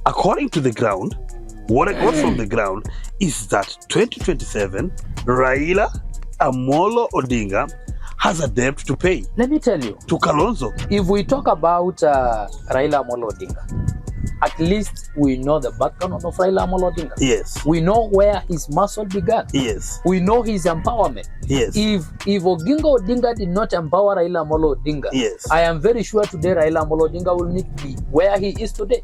according to the ground, what I got from the ground is that 2027, Raila Amolo Odinga has a debt to pay. Let me tell you. To Kalonzo. If we talk about Raila Amolo Odinga, at least we know the background of Raila Amolo Odinga. Yes. We know where his muscle began. Yes. We know his empowerment. Yes. If Oginga Odinga did not empower Raila Amolo Odinga, yes, I am very sure today Raila Amolo Odinga will not be where he is today.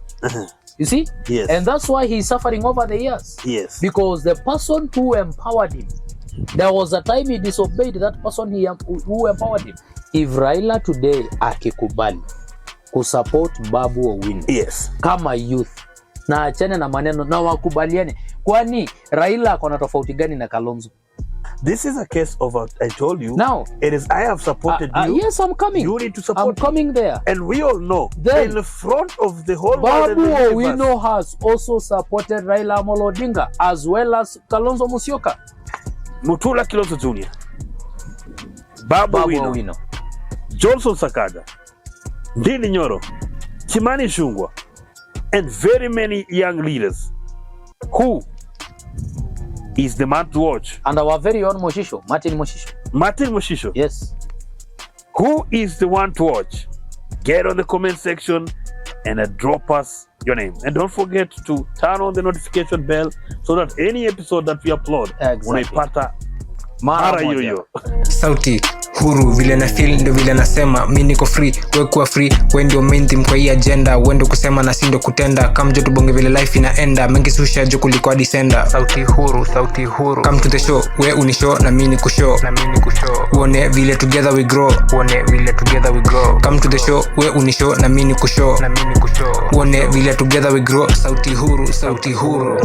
You see? Yes. And that's why he's suffering over the years. Yes. Because the person who empowered him, there was a time he disobeyed that person who empowered him. If Raila today akikubali kusupport Babu Owino, yes, kama youth, na achane na maneno na wakubaliane, kwani Raila akona tofauti gani na Kalonzo? This is a case of I told you. Now, it is I have supported you. Yes, I'm coming. You need to support. I'm coming there. And we all know, then, in the front of the whole world, Babu Owino has also supported Raila Amolo Odinga as well as Kalonzo Musyoka. Mutula Kilonzo Jr., Babu Owino, Johnson Sakaja, Ndindi Nyoro, Kimani Ichung'wah, and very many young leaders. Who is the man to watch? And our very own Moshisho, Martin Moshisho. Martin Moshisho. Yes. Who is the one to watch? Get on the comment section and drop us your name. And don't forget to turn on the notification bell so that any episode that we upload, unaipata mara yoyo. Sauti Huru, vile na feel ndo vile nasema, mi niko free, we kuwa free, we ndio main theme kwa hii agenda, we ndo kusema na si ndo kutenda, kama joto bonge vile life inaenda, mengi susha jo kuliko December. Sauti Huru, Sauti Huru, come to the show, we unishow na mi nikushow, uone vile together we grow, come to the show, we unishow na mi nikushow, uone vile together we grow. Sauti Huru, Sauti Huru.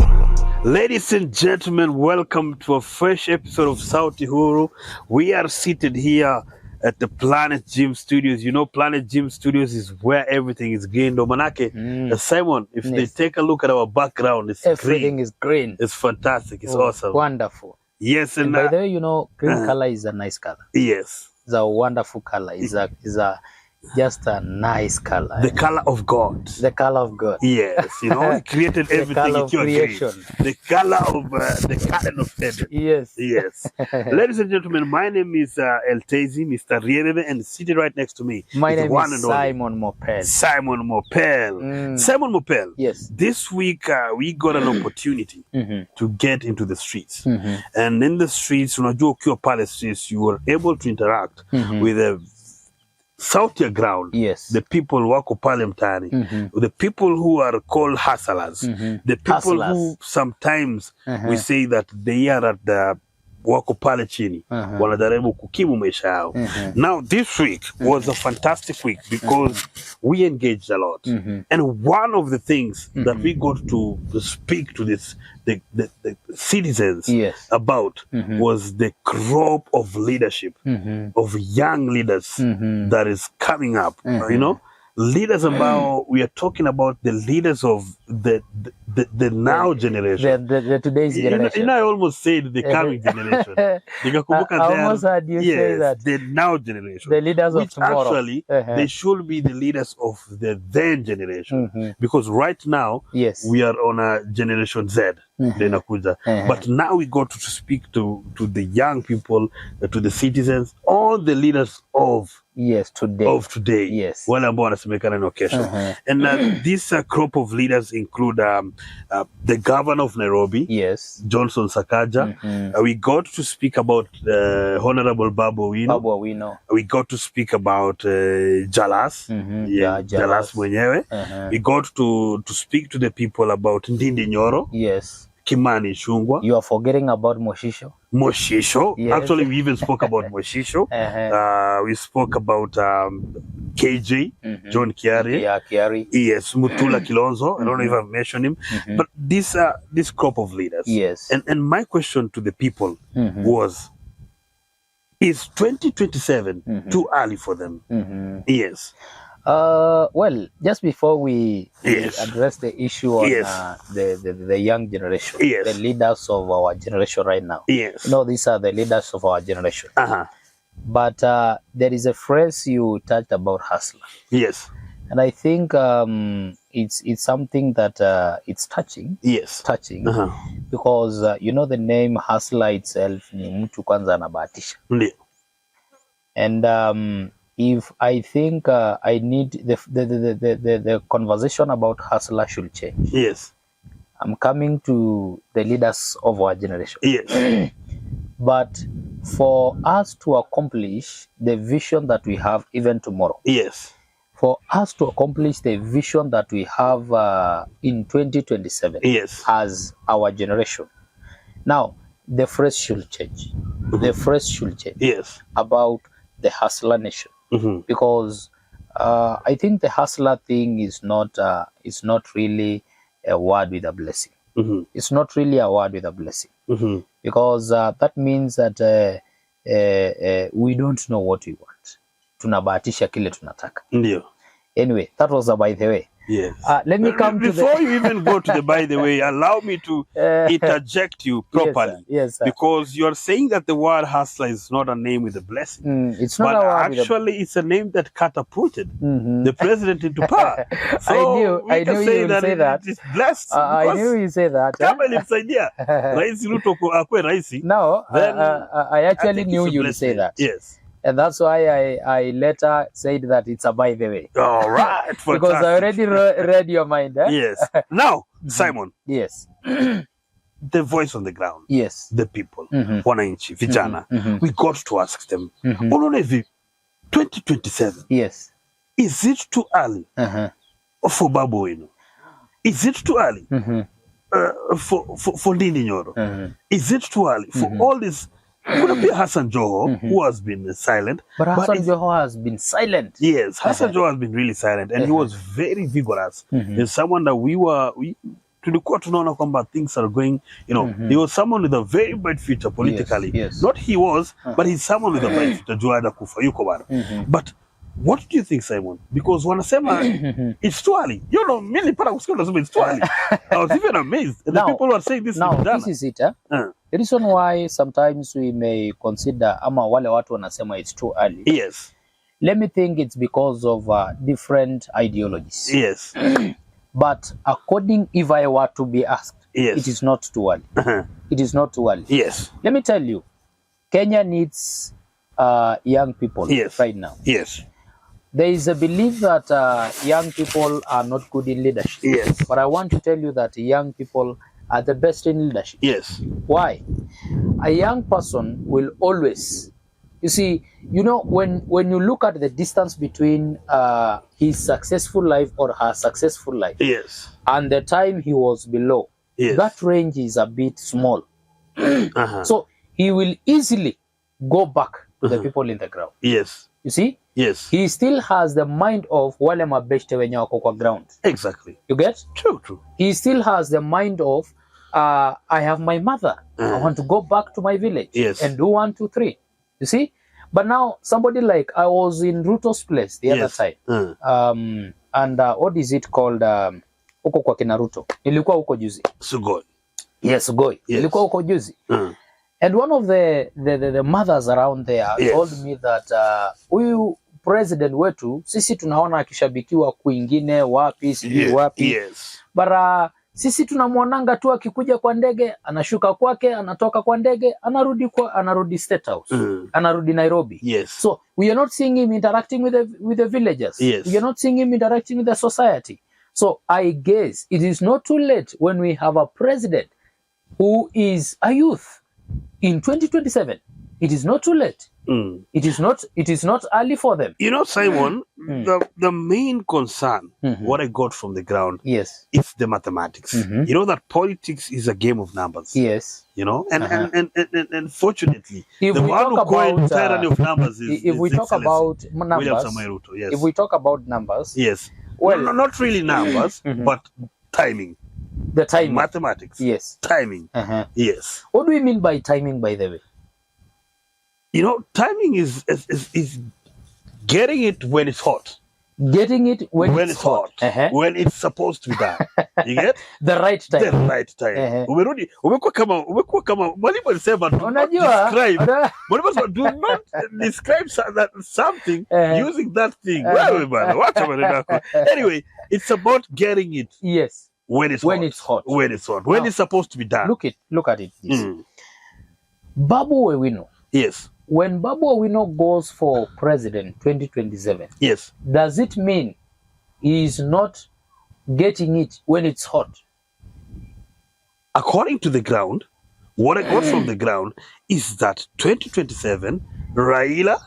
Ladies and gentlemen, welcome to a fresh episode of Sauti Huru. We are seated here at the Planet Gym Studios. You know, Planet Gym Studios is where everything is green. Domanake, Simon, if they take a look at our background, it's everything green. Is green. It's fantastic. It's awesome. Wonderful. Yes, and by the way, you know, green color is a nice color. Yes. It's a wonderful color. It's just a nice color. The color of God. The color of God. Yes, you know, He created everything in creation. The color of the Garden of Eden. Yes. Yes. Ladies and gentlemen, my name is El Tezi, Mr. Riebebe, and seated right next to me my name is Simon Mopel. Simon Mopel. Simon Mopel. Yes. This week we got an opportunity to get into the streets. And in the streets, unajua ukiwa pale streets, you were able to interact with a Sauti ground, yes, the people wako pale mtaani, the people who are called hustlers, the people who sometimes we say that they are at the wako pale chini, wanajaribu kukimu maisha yao. Now this week was a fantastic week because we engaged a lot, and one of the things that we got to speak to the citizens about was the crop of leadership, of young leaders that is coming up. You know, leaders ambao we are talking about, the leaders of the now generation, the today's generation. You know, I almost said the coming generation. I almost heard you say that. The now generation, the leaders which of tomorrow. Actually they should be the leaders of the then generation, because right now we are on a generation Z. But now we got to speak to the young people, to the citizens, all the leaders of today. Yes. Wale ambao wanasemekana na kesho. And this crop of leaders include the governor of Nairobi, Johnson Sakaja. We got to speak about Honorable Babu Owino. We got to speak about Jalas, Jalas mwenyewe. We got to speak to the people about Ndindi Nyoro. Yes. Kimani Ichung'wah. You are forgetting about Moshisho. Yes. Actually, we even spoke about Moshisho. We spoke about KJ, John Kiari. Yeah, Kiari. Yes, Mutula Kilonzo. I don't know if I've mentioned him. But this crop of leaders. Yes. And my question to the people was, is 2027 too early for them? Yes. Well, just before we address the issue on the young generation, the leaders of our generation right now. Yes. You know, these are the leaders of our generation. But there is a phrase you touched about, hustler. Yes. And I think it's something that it's touching. Yes. Touching because you know the name hustler itself ni mtu kwanza anabahatisha. Ndio. And if I think I need the conversation about hustler should change. Yes. I'm coming to the leaders of our generation. Yes. But for us to accomplish the vision that we have even tomorrow. Yes. For us to accomplish the vision that we have in 2027. Yes. As our generation. Now, the phrase should change. The phrase should change. Yes. About the hustler nation. Because I think the hustler thing is not really a word with a blessing. It's not really a word with a blessing. Because that means that we don't know what we want. Tunabahatisha kile tunataka. Ndio. Anyway, that was by the way. Yes. Let me come before you even go to the by the way, allow me to interject you properly. Yes, sir. Because you are saying that the word hustler is not a name with a blessing. It's not but a word actually it's a name that catapulted the president into power. So I knew you would say that. It is blessed. I knew you say that. Kama ilimsaidia Rais Ruto akue raisi. No, I actually knew you would say that. Yes. And that's why I later said that it's a by the way. All right. Because I already read your mind. Yes. Now, Simon. Yes. The voice on the ground. Yes. The people. Wananchi, vijana. We got to ask them. Unaona hivi 2027. Yes. Is it too early for Babu Owino? Is it too early for Ndindi Nyoro? Is it too early for all this? Could it be Hassan Joho, who has been silent? But Hassan Joho has been silent. Yes, Hassan Joho has been really silent, and he was very vigorous. There's someone that tulikuwa tunaona kwamba things are going, he was someone with a very bright future politically. Yes. Not he was, but he's someone with a bright future. Juada kufa yuko bana. But what do you think, Simon? Because wanasema it's too early. Mimi para kusikia unasema it's too early. I was even amazed. And the people who are saying this. Now, this is it. The reason why sometimes we may consider ama wale watu wanasema it's too early. Yes. Let me think it's because of different ideologies. Yes. But according, if I were to be asked, yes, it is not too early. It is not too early. Yes. Let me tell you, Kenya needs young people right now. Yes. There is a belief that young people are not good in leadership. Yes. But I want to tell you that young people are the best in leadership. Yes. Why? A young person will always, you see, when you look at the distance between his successful life or her successful life, yes, and the time he was below, yes, that range is a bit small. So he will easily go back to the people in the ground. Yes. You see? Yes. He still has the mind of wale mabeshte wenye wako kwa ground. Exactly. You get? True. He still has the mind of I have my mother. I want to go back to my village. Yes. And do 1, 2, 3. You see? But now somebody like I was in Ruto's place the other time. And what is it called? Uko kwa kina Ruto. Nilikuwa uko juzi. Sugoi. Yes, Sugoi. Yes. Nilikuwa uko juzi. And one of the mothers around there told me that huyu president wetu sisi tunaona akishabikiwa kwingine wapi sijui wapi. Yes. Bara sisi tunamwonanga tu akikuja kwa ndege, anashuka kwake, anatoka kwa ndege, anarudi State House, anarudi Nairobi. Yes. So we are not seeing him interacting with the villagers. Yes. We are not seeing him interacting with the society. So I guess it is not too late when we have a president who is a youth in 2027. It is not too late. It is not early for them. Simon, the main concern, what I got from the ground, yes, is the mathematics. That politics is a game of numbers. Yes. And fortunately, if the we one who talk coined about tyranny of numbers is if we talk about numbers, William Samoei Ruto. Yes. If we talk about numbers, yes, well, no, not really numbers, but timing. The timing. Mathematics. Yes. Timing. Yes. What do we mean by timing, by the way? Timing is getting it when it's hot. Getting it when it's hot. When it's supposed to be done. You get? The right time. The right time. Umerudi, umekuwa kama mwalimu alisema do not describe something using that thing. Wewe bana, wacha maneno yako. Anyway, it's about getting it. Yes. When it's hot. When it's supposed to be done. Look at it. Yes. Babu Owino. Yes. When Babu Owino goes for president 2027, yes, does it mean he is not getting it when it's hot? According to the ground, what I got from the ground is that 2027, Raila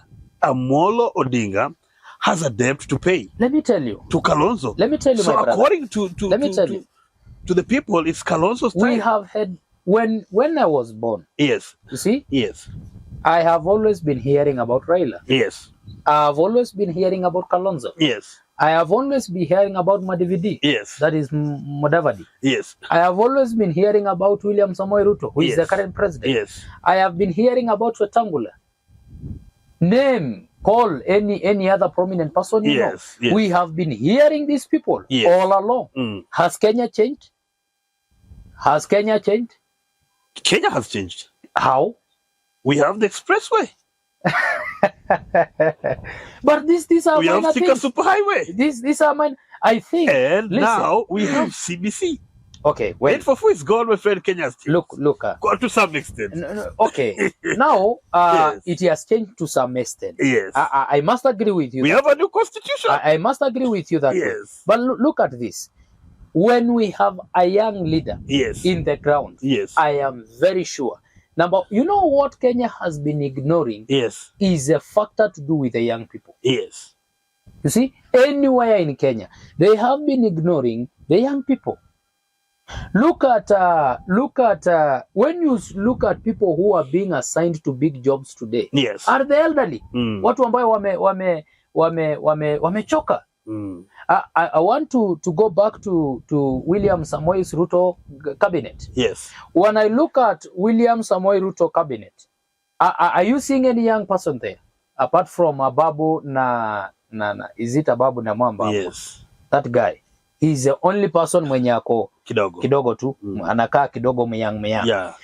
Amolo Odinga has a debt to pay. Let me tell you. To Kalonzo. Let me tell you, so my brother. According to the people, it's Kalonzo's time. We have had, when I was born. Yes. You see? Yes. I have always been hearing about Raila. Yes. I have always been hearing about Kalonzo. Yes. I have always been hearing about Madividi. Yes. That is Mudavadi. Yes. I have always been hearing about William Samoei Ruto, who is the current president. Yes. I have been hearing about Wetangula. Call any other prominent person you know. Yes. We have been hearing these people all along. Has Kenya changed? Kenya has changed. How? We have the expressway. But these are we have Thika Superhighway. These are mine. I think. And now we have CBC. Okay, wait. Wait for is gone, my friend. Kenya still. Look. Gone to some extent. Okay. Now, it has changed to some extent. Yes. I must agree with you. We have a new constitution. I must agree with you that. Yes. But look at this. When we have a young leader. Yes. In the ground. Yes. I am very sure. Number, you know what Kenya has been ignoring? Yes. Is a factor to do with the young people. Yes. You see, anywhere in Kenya, they have been ignoring the young people. Look at when you look at people who are being assigned to big jobs today. Yes. Are the elderly. Watu ambao wamechoka. I want to go back to William Samoei Ruto cabinet. Yes. When I look at William Samoei Ruto cabinet, are you seeing any young person there apart from Babu na is it Babu na Mwamba? Yes. That guy. He's the only person mwenye ako kidogo tu, anakaa kidogo myang. Yeah.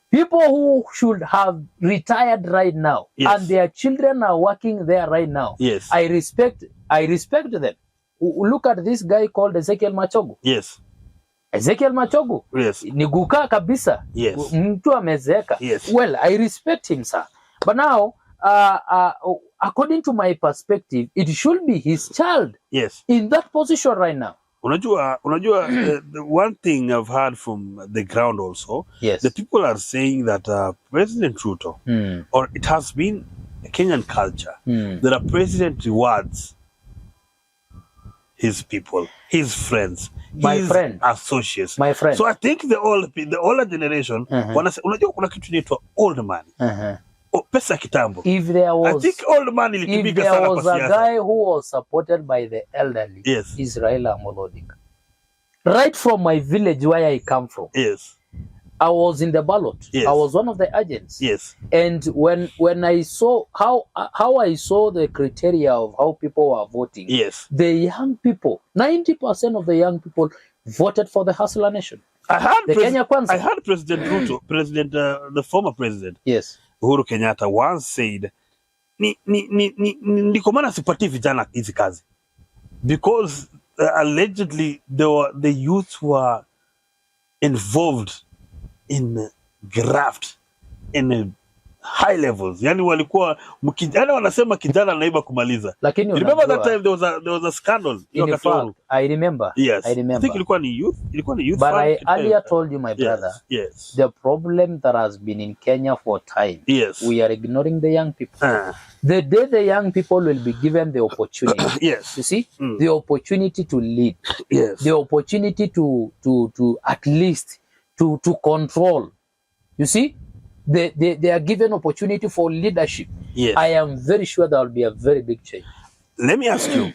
People who should have retired right now, and their children are working there right now. Yes. I respect them. Look at this guy called Ezekiel Machogu. Yes. Ezekiel Machogu. Yes. Ni guka kabisa. Yes. Mtu amezeeka. Yes. Well, I respect him, sir. But now, according to my perspective, it should be his child. Yes. In that position right now. Unajua, the one thing I've heard from the ground also, yes, the people are saying that President Ruto, or it has been a Kenyan culture, that a president rewards his people, his friends, his associates. My friend. So I think the older generation, unajua kuna kitu inaitwa old money. Pesa kitambo. If there was, I think old money if there was a guy who was supported by the elderly, yes, is Raila Amolo Odinga. Right from my village where I come from. Yes. I was in the ballot. Yes. I was one of the agents. Yes. And when I saw how I saw the criteria of how people were voting, yes, the young people, 90% of the young people voted for the Hustler Nation. I heard Kenya Kwanza. I heard President Ruto, the former president, yes, Uhuru Kenyatta once said, ndiko maana sipatii vijana hizi kazi, because allegedly the youth were involved in graft in high levels. Yani walikuwa wanasema kijana naiba kumaliza. Lakini remember that time there was a scandal. In fact, I remember. Yes. I remember. I think ilikuwa ni youth. But I earlier told you, my brother, yes, the problem that has been in Kenya for time, yes, we are ignoring the young people. The day the young people will be given the opportunity, yes, you see, the opportunity to lead, yes, the opportunity to at least to control, you see, they are given opportunity for leadership. Yes. I am very sure there will be a very big change. Let me ask you,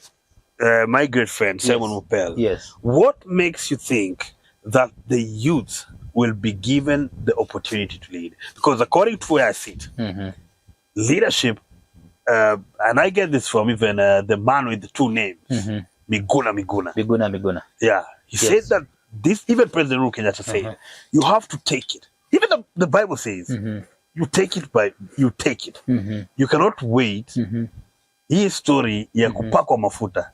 my great friend Simon Mupel, yes, what makes you think that the youth will be given the opportunity to lead? Because according to where I sit, leadership and I get this from even the man with the two names, Miguna. Yeah, he said that this, even President Uhuru Kenyatta said, you have to take it. Even the Bible says, you take it. You cannot wait. Hii story ya kupakwa mafuta.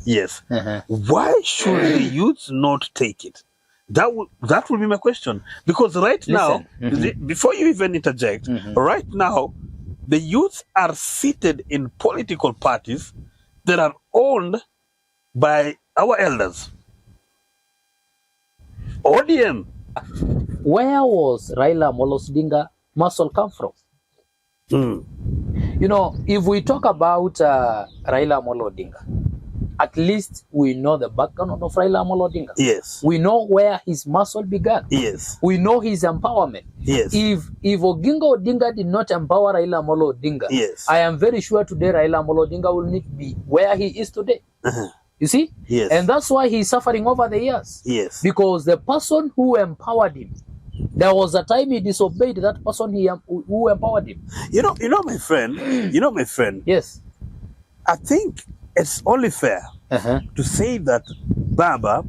Yes. Why should the youth not take it? That will be my question. Because right now, before you even interject, right now, the youth are seated in political parties that are owned by our elders. ODM. Where was Raila Amolo Odinga muscle come from? You know, if we talk about Raila Amolo Odinga, at least we know the background of Raila Amolo Odinga. Yes. We know where his muscle began. Yes. We know his empowerment. Yes. If Oginga Odinga did not empower Raila Amolo Odinga, yes, I am very sure today Raila Amolo Odinga will not be where he is today. You see? Yes. And that's why he's suffering over the years. Yes. Because the person who empowered him, there was a time he disobeyed that person who empowered him. You know, my friend. Yes. I think it's only fair to say that Baba,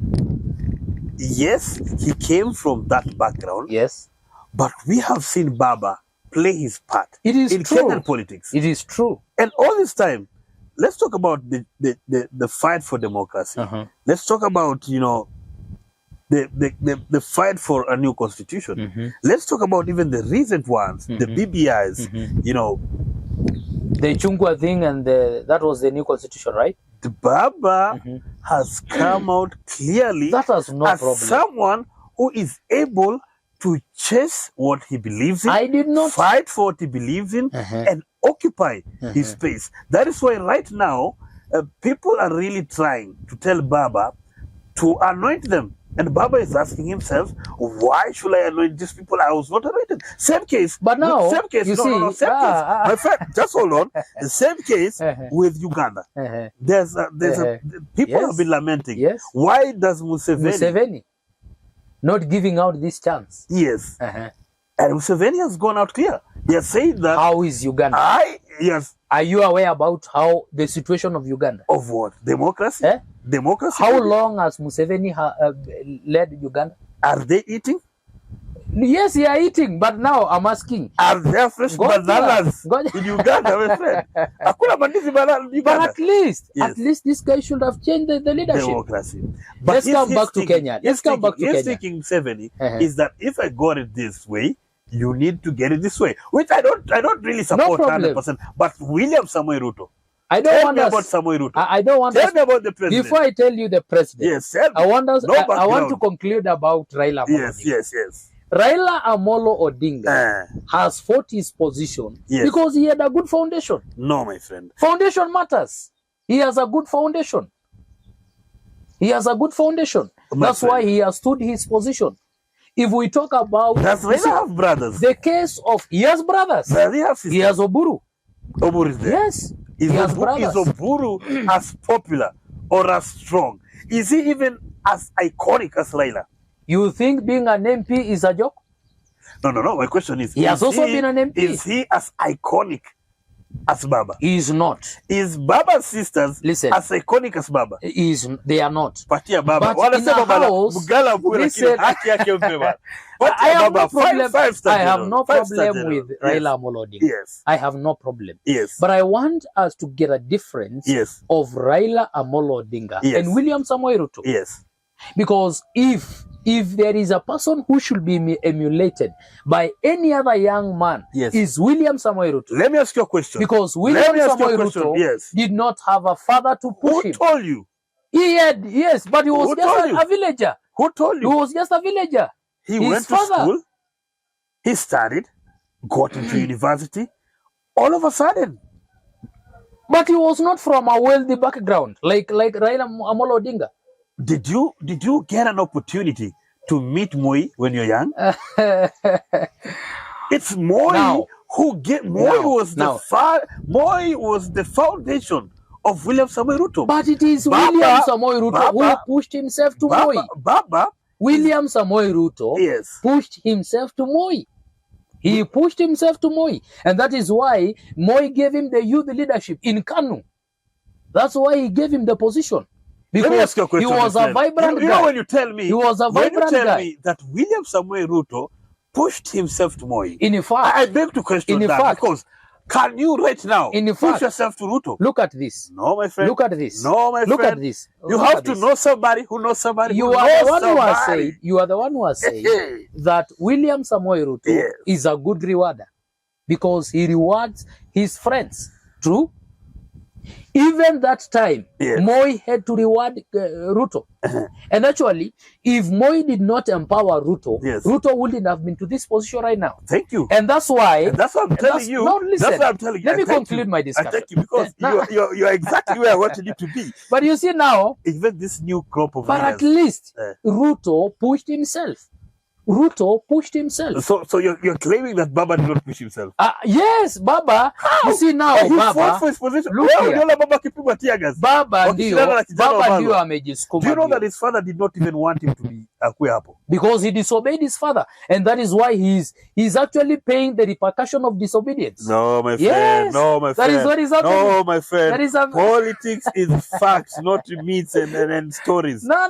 yes, he came from that background. Yes. But we have seen Baba play his part in Kenyan politics. It is true. And all this time, let's talk about the fight for democracy. Let's talk about, you know, the fight for a new constitution. Let's talk about even the recent ones, the BBIs, you know. The Chungwa thing and that was the new constitution, right? The Baba has come out clearly that has no as problem. Someone who is able to chase what he believes in, I did not fight for what he believes in, and occupy his space. That is why right now, people are really trying to tell Baba to anoint them. And Baba is asking himself, why should I anoint these people? I was not anointed. Same case. But now, same case. you no, see, no, same case. My friend, just hold on. The same case with Uganda. There's people have been lamenting. Yes. Why does Museveni not giving out this chance? Yes. And Museveni has gone out clear. He has said that. How is Uganda? Yes. Are you aware about how the situation of Uganda? Of what? Democracy? Democracy? How long has Museveni led Uganda? Are they eating? Yes, they are eating, but now I'm asking. Are there fresh bananas in Uganda, my friend? But at least this guy should have changed the leadership. Democracy. But let's come back to Kenya. He's thinking 70 is that if I got it this way, you need to get it this way, which I don't really support 100%. But William Samoei Ruto, tell me about Samoei Ruto. I don't want. Tell me about the president. Before I tell you the president, yes, I want to conclude about Raila Amolo Odinga. Yes. Raila Amolo Odinga has fought his position because he had a good foundation. No, my friend. Foundation matters. He has a good foundation. That's why he has stood his position. If we talk about... Does Raila have brothers? The case of... He has brothers. He has Oburu. Oburu is there? Yes. He has brothers. Is Oburu as popular or as strong? Is he even as iconic as Raila? You think being an MP is a joke? No. My question is... He has also been an MP. Is he as iconic as Baba? He is not. Is Baba's sisters as iconic as Baba? They are not. Patia Baba. But in the house, listen, I have no problem with Raila Amolo Odinga. Yes. I have no problem. Yes. But I want us to get a difference of Raila Amolo Odinga and William Samoei Ruto. Yes. Because if there is a person who should be emulated by any other young man, is William Samoei Ruto. Let me ask you a question. Because William Samoei Ruto did not have a father to push him. Who told you? He had, but he was just a villager. Who told you? He was just a villager. He went to school, he studied, got into university, all of a sudden. But he was not from a wealthy background, like Raila Amolo Odinga. Did you get an opportunity to meet Moi when you're young? It's Moi Moi was the foundation of William Samoei Ruto. But it is William Samoei Ruto who pushed himself to Moi. William Samoei Ruto pushed himself to Moi. He pushed himself to Moi. And that is why Moi gave him the youth leadership in Kanu. That's why he gave him the position. Because he was a vibrant guy. You know when you tell me, he was a vibrant guy. Me that William Samoei Ruto pushed himself to Moi. In fact, I beg to question that because can you right now push yourself to Ruto? Look at this. No, my friend. Look at this. No, my friend. Look at this. You have to know somebody who knows somebody. You are the one who has said. You are the one who has said that William Samoei Ruto is a good rewarder because he rewards his friends. True. Even that time, Moi had to reward Ruto. And actually, if Moi did not empower Ruto, Ruto wouldn't have been to this position right now. Thank you. And that's why... And that's what I'm telling you. No, listen. That's what I'm telling you. Let me conclude my discussion. I thank you because you're exactly where I wanted you to be. But you see now... Even this new crop of But leaders, at least Ruto pushed himself. So you're claiming that Baba did not push himself? Yes, Baba. How? You see now, he Baba fought for his position. Look here. Baba ndio amejiskuma. Do you know that his father did not even want him to be akue hapo? Because he disobeyed his father, and that is why he's actually paying the repercussion of disobedience. No, my friend. Yes, no, my friend. That is what is happening. No, my friend. That is Politics is facts, not myths and stories. No.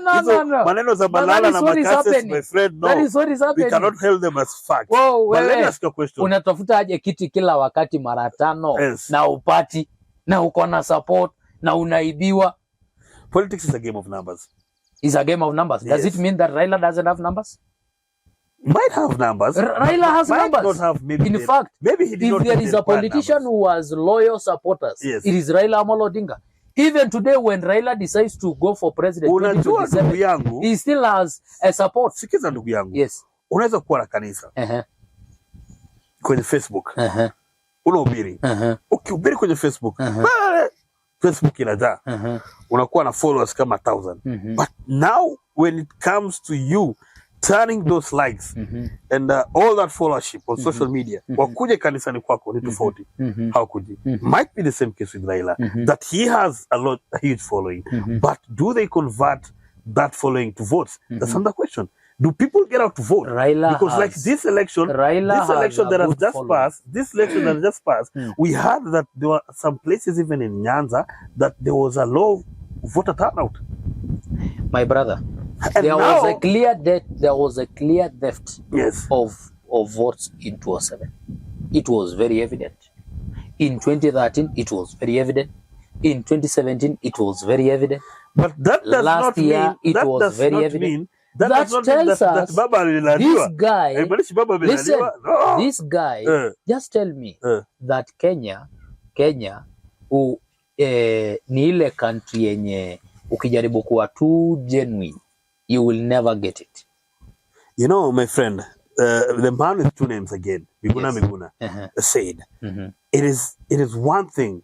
Maneno za Malala na Makassas, my friend. No. That is what is happening. We cannot held them as facts. Whoa, but let me ask you a question. Unatafuta aje kiti kila wakati mara 5 na upati na uko na support na unaibiwa? Politics is a game of numbers. It's a game of numbers. Does it mean that Raila doesn't have numbers? Might have numbers. Raila has numbers. Not have, maybe in fact, maybe he did if there is a politician who has loyal supporters, it is Raila Amolo Odinga. Even today, when Raila decides to go for president, 2027, he still has a support. Sikiza ndugu yangu. Yes. Unaweza kuwa na kanisa kwenye Facebook, unahubiri, ukihubiri kwenye Facebook, Facebook inajaa, unakuwa na followers kama 1,000. But now when it comes to you turning those likes and all that followership on social media, wakuje kanisani kwako ni tofauti. How could you? Might be the same case with Raila, that he has a huge following, but do they convert that following to votes? That's another question. Do people get out to vote? Because like this election that has just passed, we heard that there were some places even in Nyanza that there was a low voter turnout. My brother, there was a clear theft of votes in 2007. It was very evident. In 2013, it was very evident. In 2017, it was very evident. But that does Last not year, mean, it that was does very not evident. mean that tells us this guy, listen, no. this guy just tell me that Kenya ni ile country yenye ukijaribu kuwa too genuine, you will never get it. You know, my friend, the man with two names again, Miguna, said, it is one thing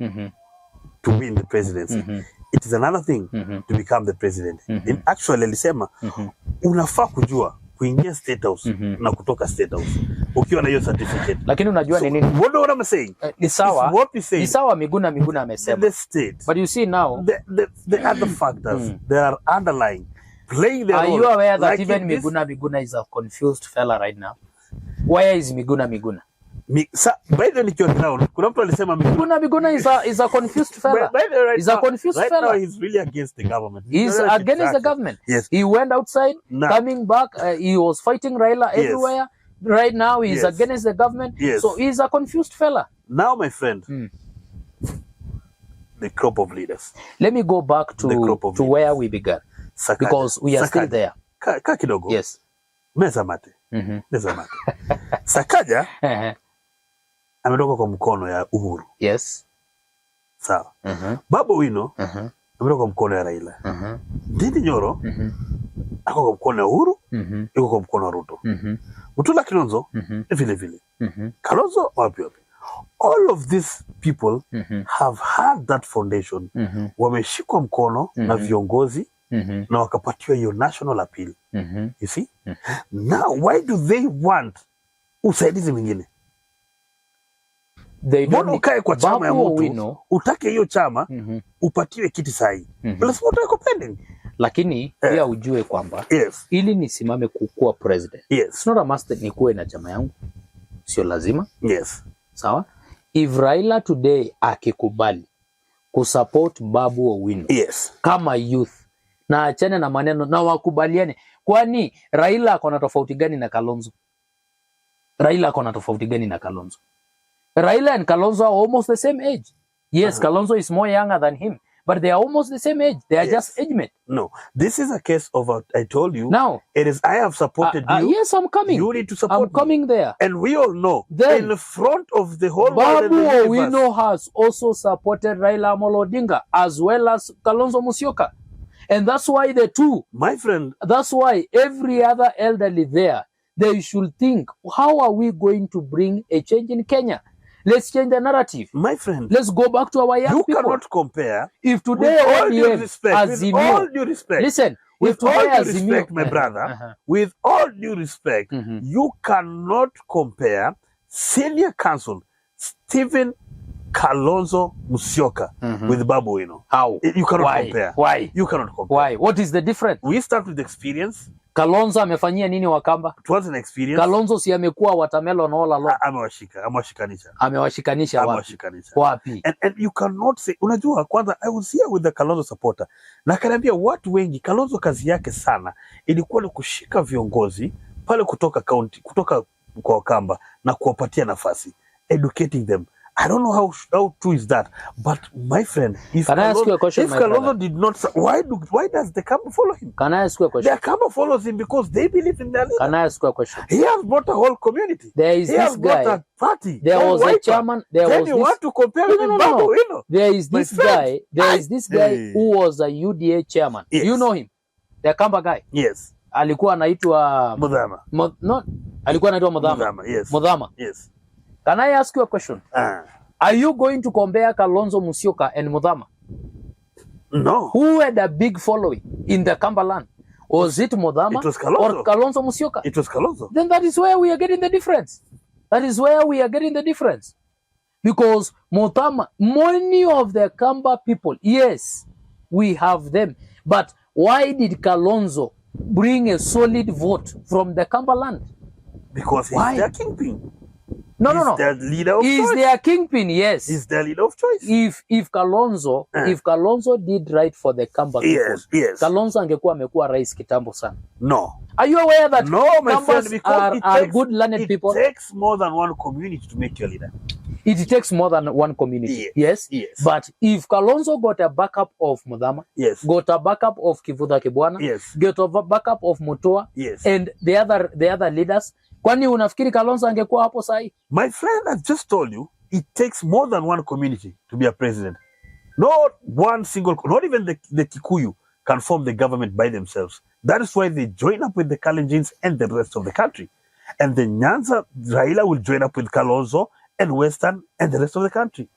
to win the presidency. It is another thing to become the president. In actually, alisema, unafaa kujua kuingia State House na kutoka State House ukiwa na hiyo certificate. Lakini unajua ni nini? What I'm saying? Ni sawa. What we say. Ni sawa Miguna amesema. The state. But you see now, the other factors that are underlying playing their role. Are you aware that like even Miguna is a confused fella right now? Where is Miguna? By the way, ground, kuna mtu alisema Miguna is a confused fella. He's a confused fella. Right now he's really against the government. He's against the government. Yes. He went outside, coming back, he was fighting Raila everywhere. Right now he's against the government. Yes. So he's a confused fella. Now, my friend, the crop of leaders. Let me go back to where we began. Sakaja. Because we are still there. Kidogo. Yes. Meza mate. Sakaja ametoka kwa mkono ya Uhuru. Yes. Sawa. Babu Owino ametoka kwa mkono ya Raila. Ndio ako kwa mkono ya Uhuru, yuko kwa mkono wa Ruto. Mutula Kalonzo vile. Kalonzo wapi. All of these people have had that foundation. Wameshikwa mkono na viongozi na wakapatiwa hiyo national appeal. You see? Now, why do they want usaidizi mwingine? Mbona ukae kwa chama ya mtu, utake hiyo chama, upatiwe kiti sahi. Lazima utako pending. Lakini pia ujue kwamba ili nisimame kukuwa president. It's not a must nikuwe na chama yangu. sio lazima. Yes. Sawa? If Raila today akikubali kusupport Babu Owino, yes, kama youth, na achane na maneno na wakubaliane. Kwani Raila akona tofauti gani na Kalonzo? Raila akona tofauti gani na Kalonzo? Raila and Kalonzo are almost the same age. Yes, Kalonzo is more younger than him, but they are almost the same age. They are just age mate. No, this is a case of I told you. Now, it is I have supported you. Yes, I'm coming. You need to support I'm coming there. And we all know, then, in front of the whole Babu world, we know has also supported Raila Amolo Odinga as well as Kalonzo Musyoka. And that's why the two, my friend, that's why every other elderly there, they should think, how are we going to bring a change in Kenya? Let's change the narrative. My friend, let's go back to our young people. You cannot compare. If today with all due respect, listen, with all due respect, my brother, with all due respect, you cannot compare senior counsel Stephen Kalonzo Musyoka with Babu Owino. How? You cannot compare. Why? You cannot compare. Why? What is the difference? We start with experience. Kalonzo amefanyia nini Wakamba? It was an experience. Kalonzo si amekuwa watermelon all along. Amewashikanisha wapi? And you cannot say, unajua kwanza I was here with the Kalonzo supporter. Na kaniambia watu wengi Kalonzo kazi yake sana ilikuwa ni kushika viongozi pale kutoka county, kutoka kwa Wakamba na kuwapatia nafasi, educating them. I don't know how true is that, but my friend, if Kalonzo did not, why does the Kamba follow him? Can I ask you a question? The Kamba follows him because they believe in their leader. Can I ask you a question? He has brought a whole community. There is this guy. A party. There was a chairman. Then you want to compare with Babu Owino? There is this guy. There is this guy who was a UDA chairman. Yes. You know him, the Kamba guy. Yes. Alikuwa anaitwa Mudhama. No, alikuwa anaitwa Mudhama. Yes. Mudhama. Yes. Can I ask you a question? Are you going to compare Kalonzo Musyoka and Mudhama? No. Who had a big following in the Kambaland? Was it Mudhama or Kalonzo Musyoka? It was Kalonzo. Then that is where we are getting the difference. That is where we are getting the difference. Because Mudhama, many of the Kamba people, yes, we have them. But why did Kalonzo bring a solid vote from the Kambaland? Because he's their kingpin. No. He's their leader of choice. He's their kingpin, yes. He's their leader of choice. If Kalonzo did right for the Kamba people, yes. Kalonzo angekuwa amekuwa rais kitambo sana. No. Are you aware that Kambas are good learned people? It takes more than one community to make your leader. It takes more than one community. Yes. But if Kalonzo got a backup of Mudhama, got a backup of Kivutha Kibwana, got a backup of Mutua, and the other leaders, kwani unafikiri Kalonzo angekuwa hapo sahi? My friend, I just told you, it takes more than one community to be a president. Not one single, not even the Kikuyu can form the government by themselves. That is why they join up with the Kalenjins and the rest of the country. And the Nyanza, Raila will join up with Kalonzo and Western and the rest of the country.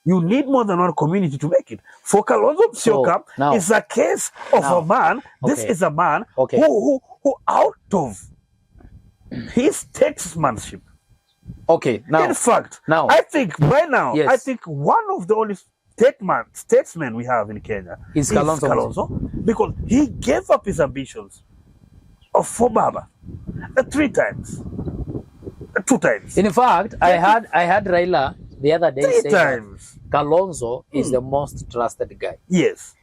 You need more than one community to make it. For Kalonzo Musyoka, it's a case of a man. This is a man who out of his statesmanship. In fact, I think by now, I think one of the only statesmen we have in Kenya is Kalonzo, because he gave up his ambitions for Baba 3 times, 2 times. In fact, I had Raila the other day say that Kalonzo is the most trusted guy. Yes.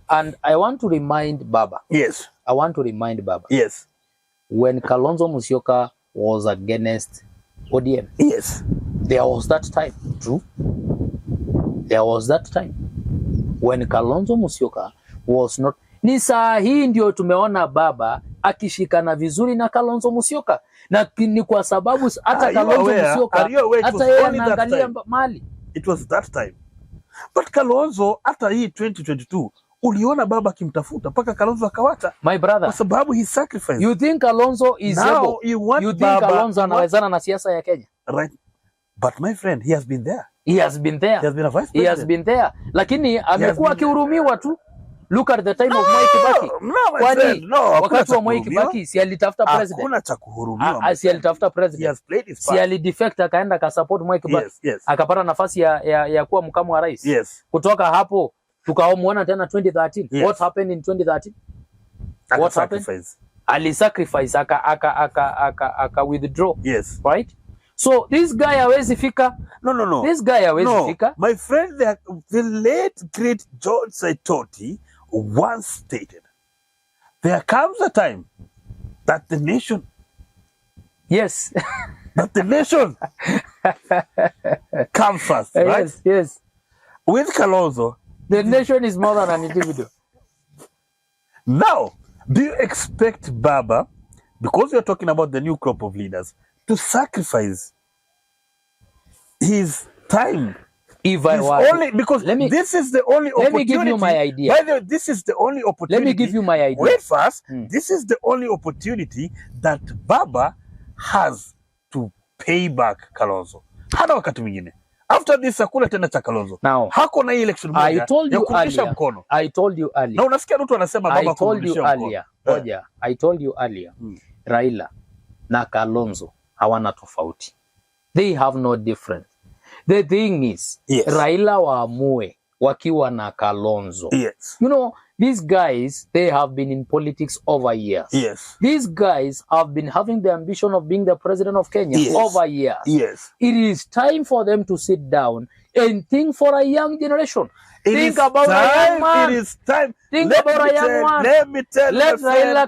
And I want to remind Baba. Yes. I want to remind Baba. Yes. When Kalonzo Musyoka was against ODM. Yes. There was that time. True. There was that time when Kalonzo Musyoka was not. Ni saa hii ndio tumeona Baba akishikana vizuri na Kalonzo Musyoka. Na ni kwa sababu hata Kalonzo Musyoka hata yeye anaangalia mali. It was that time. But Kalonzo hata hii 2022 uliona Baba kimtafuta paka Kalonzo akawacha. My brother. Kwa sababu he sacrificed. You think Kalonzo is able? You think Kalonzo anawezana na siasa ya Kenya? Right. But my friend, he has been there. He has been there. He has been a vice president. He has been there. Lakini amekuwa akihurumiwa tu. Look at the time of Mwai Kibaki. Kwani wakati wa Mwai Kibaki si alitafuta president? Hakuna cha kuhurumiwa. Si alitafuta president. He has played his part. Si alidefect akaenda ka support Mwai Kibaki. Akapata nafasi ya kuwa makamu wa rais. Kutoka hapo tukamuona tena 2013. What happened in 2013? What happened? Ali sacrifice aka withdraw. Yes. Right? So this guy hawezi fika. No. This guy hawezi fika. My friend, the late great George Saitoti once stated, there comes a time that the nation, yes, that the nation comes first, right? Yes. With Kalonzo, the nation is more than an individual. Now, do you expect Baba, because you're talking about the new crop of leaders, to sacrifice his time? If I were only because this is the only opportunity. Let me give you my idea. By the way, this is the only opportunity. Let me give you my idea. Wait first. This is the only opportunity that Baba has to pay back Kalonzo. Hana wakati mwingine. After this hakuna tena cha Kalonzo. Now, hako na election moja. I told you earlier. Na unasikia mtu anasema Baba kurudisha mkono. I told you earlier. Raila na Kalonzo hawana tofauti. They have no difference. The thing is, Raila waamue wakiwa na Kalonzo. Yes. You know, these guys, they have been in politics over years. Yes. These guys have been having the ambition of being the president of Kenya over years. Yes. It is time for them to sit down and think for a young generation. Think about a young man. It is time. Think about a young man. Let me tell you, Raila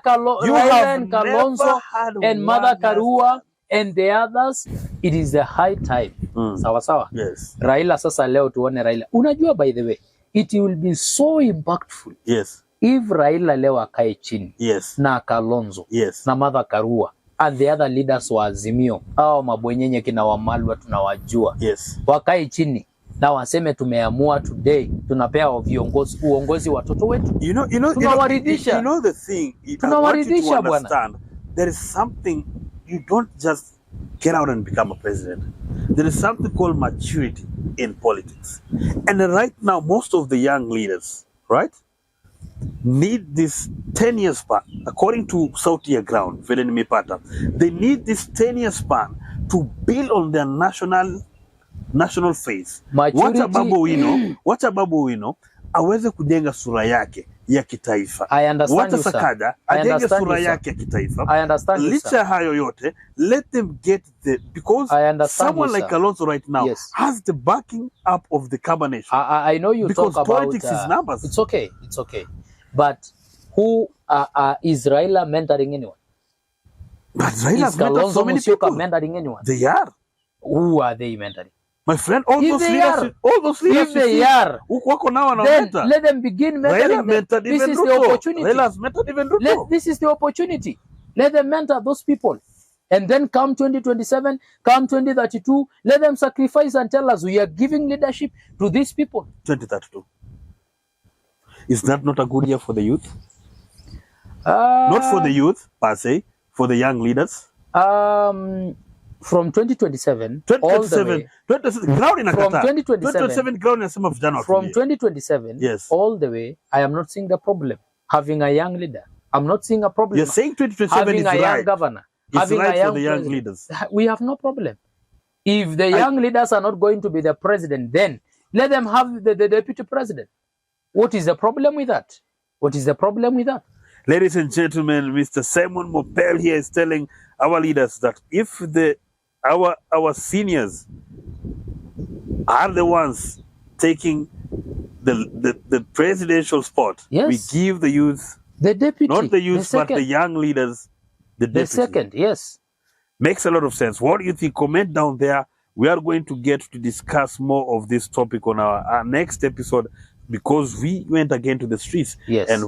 and Kalonzo and Mother Karua and the others, it is the high time. Sawa sawa? Yes. Raila sasa leo tuone Raila. Unajua, by the way, it will be so impactful. Yes. If Raila leo akae chini. Yes. Na Kalonzo. Yes. Na Mother Karua and the other leaders wa Azimio. Hao mabwenyenye kina Wamalwa tunawajua. Yes. Wakae chini na waseme tumeamua today tunapea uongozi watoto wetu. Tunawaridhisha. You know the thing. Tunawaridhisha bwana. There is something. You don't just get out and become a president. There is something called maturity in politics. And right now, most of the young leaders, right, need this 10-year span. According to Sauti Huru, they need this 10-year span to build on their national faith. Wacha Babu Owino aweze kujenga sura yake ya kitaifa. Wacha Sakaja ajenge sura yake ya kitaifa. Licha hayo yote, let them get because someone like Kalonzo right now has the backing up of the combination. I know you because talk about politics is numbers. It's okay. But who is Raila mentoring anyone? But Raila has mentored so many people. Mentoring anyone? They are. Who are they mentoring? My friend, all those leaders, if they are, then let them begin mentoring. This is the opportunity. This is the opportunity. Let them mentor those people. And then come 2027, come 2032, let them sacrifice and tell us we are giving leadership to these people. 2032. Is that not a good year for the youth? Not for the youth, per se, for the young leaders? From 2027 all the way. From 2027, yes, all the way, I am not seeing the problem having a young leader. I'm not seeing a problem. You're saying 2027 having is a young right. Governor. It's having right a young for the young president. leaders. We have no problem. If the young leaders are not going to be the president, then let them have the deputy president. What is the problem with that? What is the problem with that? Ladies and gentlemen, Mr. Simon Mopel here is telling our leaders that if our seniors are the ones taking the presidential spot, we give the youth, the deputy, not the youth, but the young leaders, the second, yes. Makes a lot of sense. What do you think? Comment down there. We are going to get to discuss more of this topic on our next episode, because we went again to the streets. Yes. And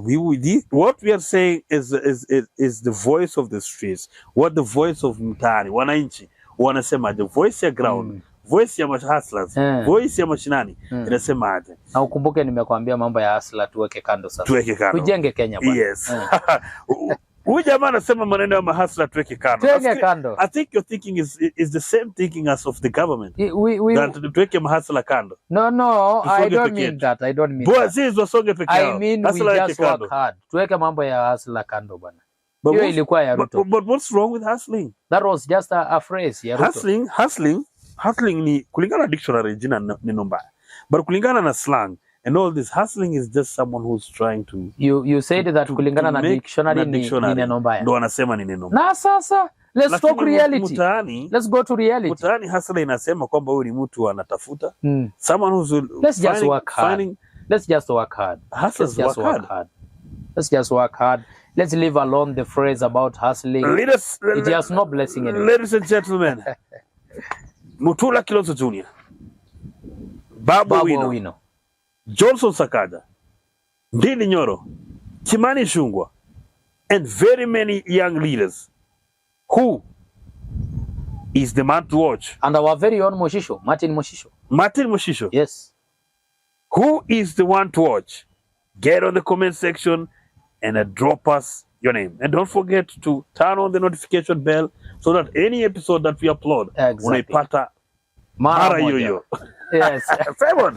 what we are saying is the voice of the streets. What the voice of mtaani, wananchi wanasema, the voice ya ground, voice ya hustlers, voice ya mashinani inasema aje. Na ukumbuke nimekwambia mambo ya hustler tuweke kando sasa. Tuweke kando. Tujenge Kenya bwana. Yes. Huyu jamaa anasema maneno ya mahasla tuweke kando. Tuweke kando. I think your thinking is the same thinking as of the government. Tuweke mahasla kando. No, I don't mean that. I don't mean that. I mean we just work hard. Tuweke mambo ya hustler kando bwana. Hiyo ilikuwa ya Ruto. But what's wrong with hustling? That was just a phrase ya Ruto. Hustling ni kulingana na dictionary jina neno mbaya. But kulingana na slang and all this, hustling is just someone who's trying to... You said that kulingana na dictionary ni neno mbaya. Ndo wanasema ni neno mbaya. Na sasa Let's talk reality. Mtaani, let's go to reality. Mtaani hustler inasema kwamba huyu ni mtu anatafuta. Someone who's let's just work hard. Let's just work hard. Hustlers work hard. Let's just work hard. Let's leave alone the phrase about hustling. It has no blessing in it. Ladies and gentlemen, Mutula Kalonzo Jr., Babu Owino, Johnson Sakaja, Ndindi Nyoro, Kimani Ichung'wah, and very many young leaders. Who is the man to watch? And our very own Moshisho, Martin Moshisho. Martin Moshisho. Yes. Who is the one to watch? Get on the comment section and drop us your name. And don't forget to turn on the notification bell so that any episode that we upload, unaipata mara yoyo. Yes. Simon.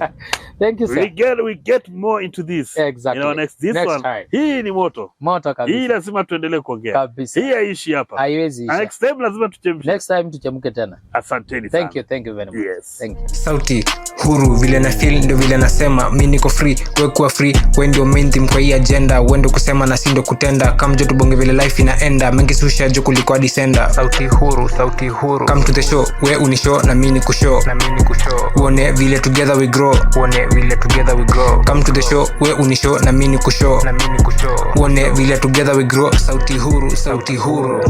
Thank you, sir. We get more into this. Exactly. You know, next one. Time. Hii ni moto. Moto kabisa. Hii lazima tuendelee kuongea. Kabisa. Hii haishi hapa. Haiwezi isha. Next time lazima tuchemshe. Next time tuchemke tena. Asanteni sana. Thank you very much. Yes. Thank you. Sauti Huru, vile na feel ndio vile nasema, mimi niko free, wewe kuwa free, wewe ndio main theme kwa hii agenda, wewe ndio kusema na si ndio kutenda, kama joto bonge vile life inaenda, mengi susha juu kuliko December. Sauti Huru, Sauti Huru. Come to the show, wewe unishow na mimi nikushow, uone vile together we grow, come to the show, wewe unishow na mimi nikushow, uone vile together we grow. Sauti Huru, Sauti Huru.